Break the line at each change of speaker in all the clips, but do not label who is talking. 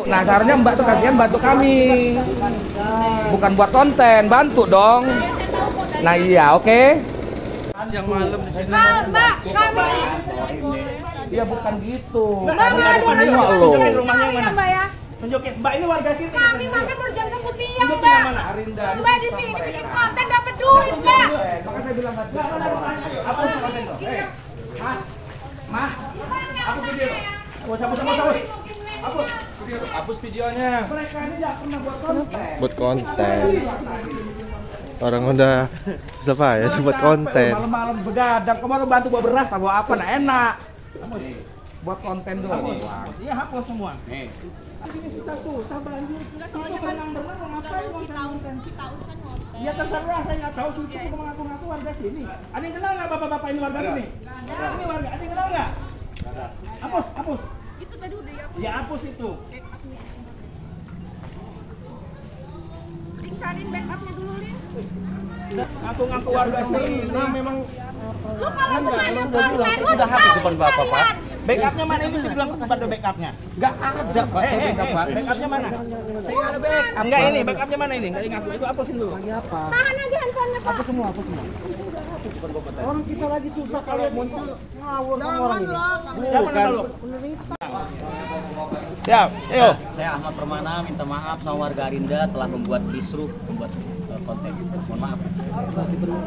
Nah, seharusnya Mbak tuh kasihan bantu kami. Bukan buat konten, bantu dong. Nah, iya, oke.
Siang malam di sini.
Mbak, kami.
Iya, bukan gitu.
Mbak,
Rumahnya yang mana?
Mbak ya.
Tunjukin, Mbak ini warga sini.
Kami makan berjam-jam siang,
Tunjukin
Mbak.
yang mana?
Mbak di sini bikin konten dapat duit, Mbak.
Makanya saya bilang tadi.
Apa konten lo? Mas, aku video. Hapus videonya.
Mereka ini nggak pernah buat konten.
Buat konten. Orang udah susah payah buat konten.
Malam-malam begadang, kemarin bantu bawa beras, bawa apa? Nah, enak. Buat konten doang.
Iya, hapus semua. Nih.
Sini susah banjir.
Enggak, soalnya kan Citaun kan hotel.
Ya terserah, saya nggak tahu suci kok mengaku-ngaku warga sini. Ada yang kenal nggak bapak-bapak ini warga sini? Ini warga, ada yang kenal nggak? Hapus.
Itu tadi udah ya.
Ya hapus itu.
Cariin backupnya dulu, Lin.
Ngaku-ngaku warga sini. Nah, memang
Lu kalau bukan konten, lu
Sudah hapus depan Bapak, Pak.
backupnya mana ini dibilang tempat ada backupnya?
Nggak ada, Pak. Saya backup, Pak.
Backupnya mana?
Saya nggak ada backup.
Enggak ini, backupnya mana ini? Enggak ngaku itu hapusin dulu.
tahan aja handphonenya, Pak.
Semua. Orang kita lagi susah kalau muncul ngawur sama orang ini.
Siapa nama lu? Siap, ayo.
Saya Ahmad Permana minta maaf sama warga Arinda telah membuat kisruh, membuat konten. Mohon maaf.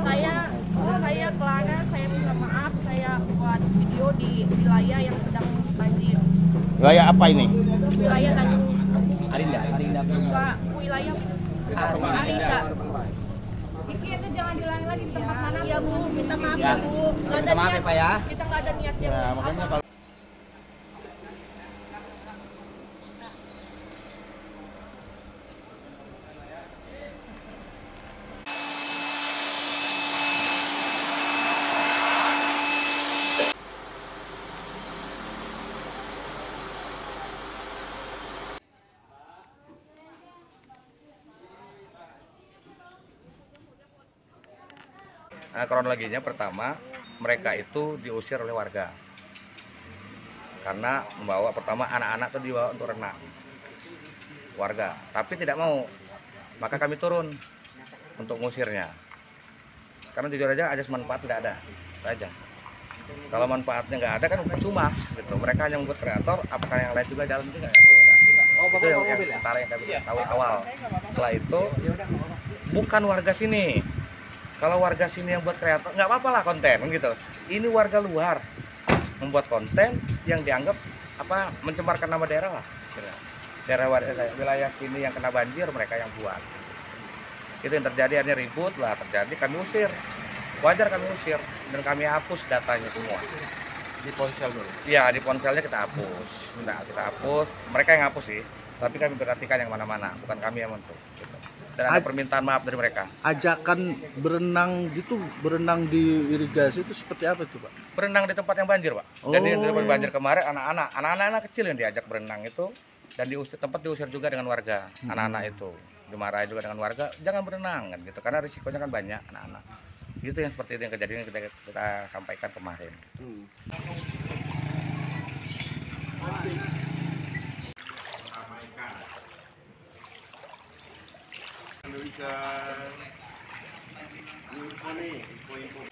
Saya Kelana, saya minta maaf, saya buat video di wilayah yang sedang banjir.
Wilayah apa ini?
Wilayah Tanjung
Arinda.
Pak, wilayah Arinda. Iki itu jangan diulangi lagi di tempat mana? Iya, Bu, minta maaf ya, Bu. Nggak ada
Minta maaf ya,
niat.
Pak ya.
Kita nggak ada niatnya.
Ya, makanya kalau
Nah, kronologinya pertama, mereka itu diusir oleh warga karena membawa pertama anak-anak itu dibawa untuk renang warga, tapi tidak mau, maka kami turun untuk ngusirnya karena jujur aja ajas manfaat tidak ada, itu aja. Kalau manfaatnya nggak ada kan percuma gitu, mereka hanya membuat kreator, apakah yang lain juga jalan juga nggak? Itu yang antara yang kami tahu awal. Setelah itu bukan warga sini. Kalau warga sini yang buat kreator, nggak apa-apa lah konten gitu. Ini warga luar membuat konten yang dianggap mencemarkan nama daerah lah. Daerah wilayah sini yang kena banjir mereka yang buat. Itu yang terjadi, akhirnya ribut lah terjadi. Kami usir, wajar kami usir dan kami hapus datanya semua.
di ponsel dulu.
Iya, di ponselnya kita hapus. Nah, kita hapus. Mereka yang hapus sih, tapi kami perhatikan yang mana-mana, bukan kami yang menentu. Gitu. Dan ada permintaan maaf dari mereka.
Ajakan berenang gitu, berenang di irigasi itu seperti apa tuh, Pak?
Berenang di tempat yang banjir, Pak. Jadi di tempat banjir kemarin anak-anak kecil yang diajak berenang itu dan tempat diusir juga dengan warga. Anak-anak itu dimarahi juga dengan warga, jangan berenang kan gitu karena risikonya kan banyak anak-anak. Gitu yang seperti itu yang kejadian yang kita sampaikan kemarin.
Bisa info nih, info.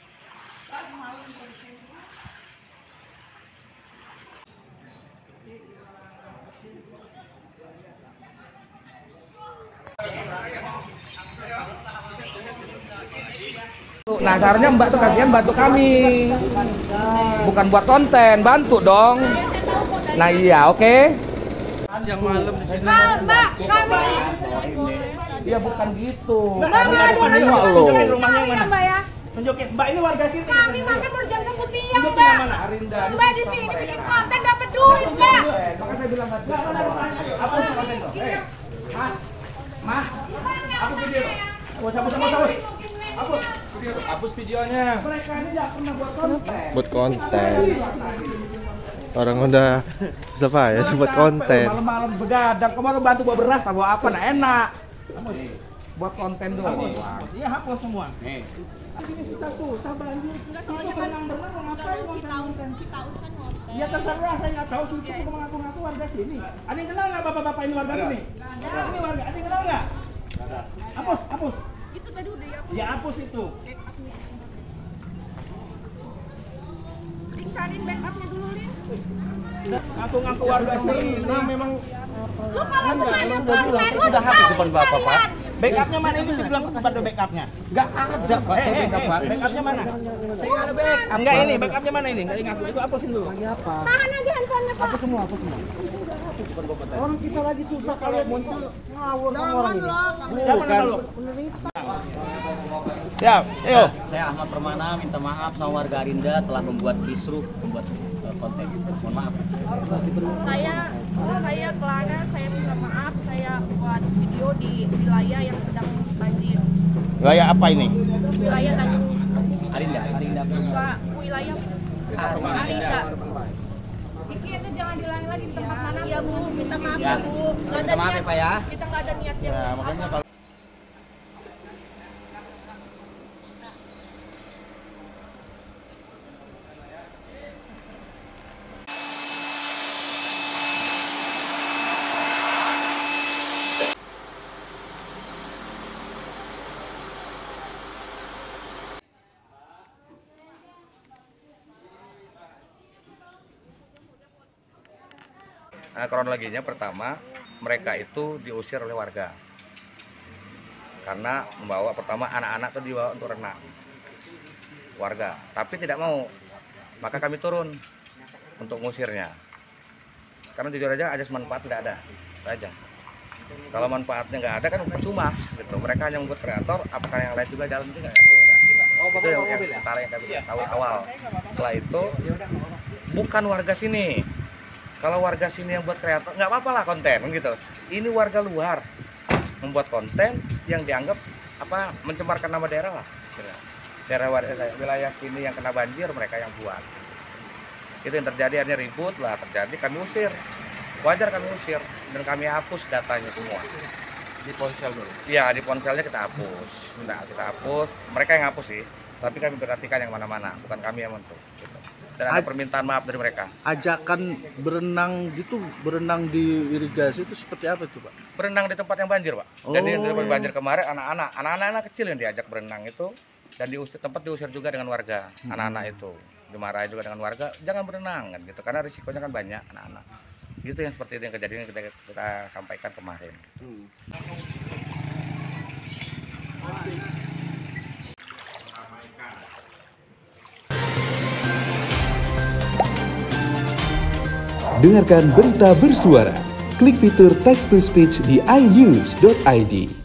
Nah, seharusnya Mbak tuh kasihan bantu kami. Bukan buat konten, bantu dong. Nah, iya, oke.
Siang malam di sini.
Mbak, kami.
Iya, bukan gitu.
Mbak,
Tunjukin rumahnya yang mana?
Mbak ya.
Tunjukin, Mbak ini warga sini.
Kami makan berjam-jam siang,
Tunjukin yang
Mbak.
mana?
Mbak di sini bikin konten dapat duit, Mbak.
Makanya saya bilang tadi.
Apa konten lo? Mas, aku video. Hapus videonya.
Mereka ini nggak pernah buat konten.
Buat konten. Orang udah susah payah buat konten.
Malam-malam begadang, kemarin bantu bawa beras, bawa apa? Nah, enak. Buat konten doang.
Iya, hapus semua. Nih. Sini susah banjir.
Enggak, soalnya kan
berenang mau ngapain?
si tahun kan ngonten.
Ya terserah, saya nggak tahu sih itu mengaku-ngaku warga sini. Ada yang kenal nggak bapak-bapak ini warga sini? Ini warga, ada yang kenal nggak? Hapus.
Itu tadi udah ya.
Ya hapus itu.
Cariin backupnya dulu, Lin.
Ngaku-ngaku warga sini. Nah, memang
Lu kalau bukan konten lu
sudah habis depan bapak, Pak.
backupnya mana ini? Dibilang ada backupnya.
Nggak ada, Pak. Saya backup, Pak.
Backupnya mana? Saya nggak ada backup. Enggak ini, backupnya mana ini? Enggak ngaku. Itu hapusin dulu.
tahan aja handphonenya, Pak.
Orang kita lagi susah kalau muncul ngawur sama orang ini.
Siapa nama lu? Siap, ayo.
Saya Ahmad Permana minta maaf sama warga Arinda telah membuat kisruh, membuat konten. Mohon maaf.
Saya Clara, saya minta maaf, saya buat video di wilayah yang sedang banjir.
Gaya apa ini?
Wilayah Tanjung
Arinda.
Pak, wilayah Arinda. Iki itu jangan diulangi lagi di tempat mana? Iya, Bu. Minta maaf ya, Bu. Nggak ada
Minta maaf ya,
niat.
Pak ya.
Kita nggak ada niat yang apa.
Nah, kronologinya pertama mereka itu diusir oleh warga karena membawa pertama anak-anak itu dibawa untuk renang warga, tapi tidak mau, maka kami turun untuk mengusirnya karena jujur aja ajas manfaat tidak ada aja. Kalau manfaatnya nggak ada kan percuma gitu, mereka hanya membuat kreator, apakah yang lain juga jalan juga kan? Itu yang kami tahu awal. Setelah itu bukan warga sini. Kalau warga sini yang buat kreator, nggak apa-apa lah konten gitu. Ini warga luar membuat konten yang dianggap apa mencemarkan nama daerah lah. Daerah wilayah sini yang kena banjir mereka yang buat. Itu yang terjadi, akhirnya ribut lah terjadi, kami usir. Wajar kami usir dan kami hapus datanya semua.
Di ponsel dulu.
Iya, di ponselnya kita hapus. Nah, kita hapus. Mereka yang hapus sih, tapi kami perhatikan yang mana-mana, bukan kami yang menentu. Gitu. Dan ada permintaan maaf dari mereka.
Ajakan berenang gitu, berenang di irigasi itu seperti apa itu, Pak?
Berenang di tempat yang banjir, Pak. Jadi di tempat banjir kemarin anak-anak kecil yang diajak berenang itu dan diusir juga dengan warga. Anak-anak itu dimarahi juga dengan warga, jangan berenang kan gitu karena risikonya kan banyak anak-anak. Itu yang seperti itu yang kejadian kita sampaikan kemarin.
Dengarkan berita bersuara. Klik fitur text to speech di inews.id.